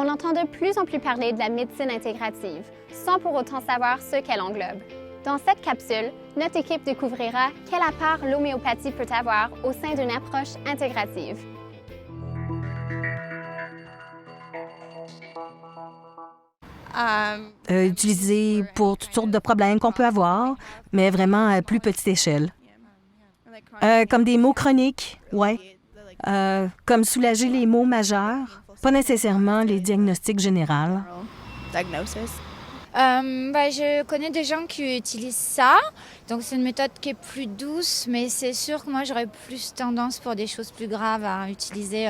On entend de plus en plus parler de la médecine intégrative, sans pour autant savoir ce qu'elle englobe. Dans cette capsule, notre équipe découvrira quelle part l'homéopathie peut avoir au sein d'une approche intégrative. Utilisé pour toutes sortes de problèmes qu'on peut avoir, mais vraiment à plus petite échelle. Comme des maux chroniques, ouais. Comme soulager les maux majeurs, pas nécessairement les diagnostics généraux. Je connais des gens qui utilisent ça, donc c'est une méthode qui est plus douce, mais c'est sûr que moi j'aurais plus tendance pour des choses plus graves à utiliser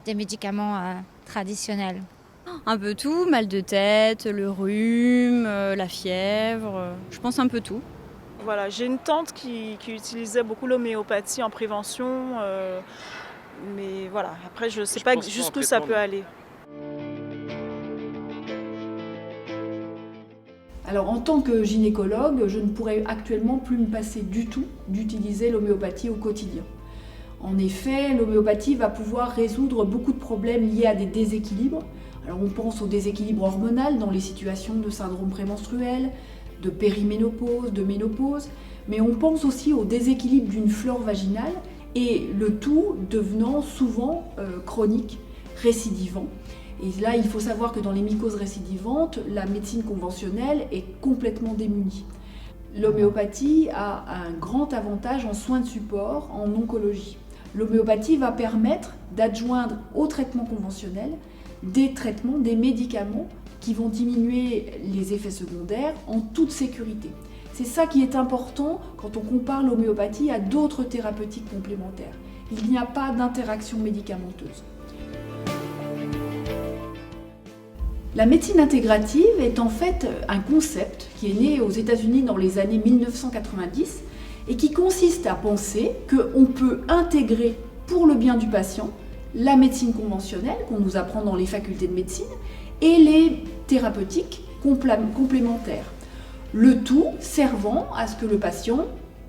des médicaments traditionnels. Un peu tout, mal de tête, le rhume, la fièvre, je pense un peu tout. Voilà, j'ai une tante qui utilisait beaucoup l'homéopathie en prévention, mais voilà, après je ne sais pas jusqu'où ça peut aller. Alors en tant que gynécologue, je ne pourrais actuellement plus me passer du tout d'utiliser l'homéopathie au quotidien. En effet, l'homéopathie va pouvoir résoudre beaucoup de problèmes liés à des déséquilibres. Alors on pense au déséquilibre hormonal dans les situations de syndrome prémenstruel, de périménopause, de ménopause, mais on pense aussi au déséquilibre d'une flore vaginale et le tout devenant souvent chronique, récidivant. Et là, il faut savoir que dans les mycoses récidivantes, la médecine conventionnelle est complètement démunie. L'homéopathie a un grand avantage en soins de support, en oncologie. L'homéopathie va permettre d'adjoindre au traitement conventionnel des traitements, des médicaments qui vont diminuer les effets secondaires en toute sécurité. C'est ça qui est important quand on compare l'homéopathie à d'autres thérapeutiques complémentaires. Il n'y a pas d'interaction médicamenteuse. La médecine intégrative est en fait un concept qui est né aux États-Unis dans les années 1990 et qui consiste à penser qu'on peut intégrer pour le bien du patient la médecine conventionnelle qu'on nous apprend dans les facultés de médecine et les thérapeutiques complémentaires. Le tout servant à ce que le patient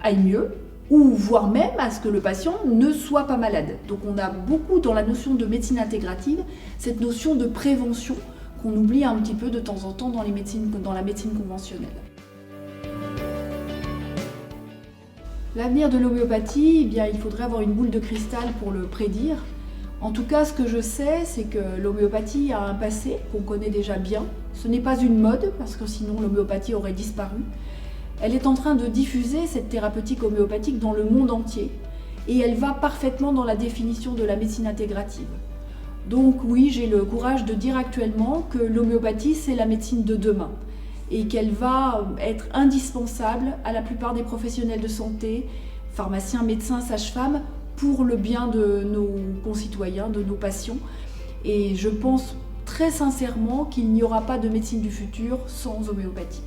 aille mieux ou voire même à ce que le patient ne soit pas malade. Donc on a beaucoup dans la notion de médecine intégrative cette notion de prévention qu'on oublie un petit peu de temps en temps dans la médecine conventionnelle. L'avenir de l'homéopathie, il faudrait avoir une boule de cristal pour le prédire. En tout cas, ce que je sais, c'est que l'homéopathie a un passé qu'on connaît déjà bien. Ce n'est pas une mode, parce que sinon l'homéopathie aurait disparu. Elle est en train de diffuser cette thérapeutique homéopathique dans le monde entier, et elle va parfaitement dans la définition de la médecine intégrative. Donc oui, j'ai le courage de dire actuellement que l'homéopathie, c'est la médecine de demain et qu'elle va être indispensable à la plupart des professionnels de santé, pharmaciens, médecins, sages-femmes, pour le bien de nos concitoyens, de nos patients. Et je pense très sincèrement qu'il n'y aura pas de médecine du futur sans homéopathie.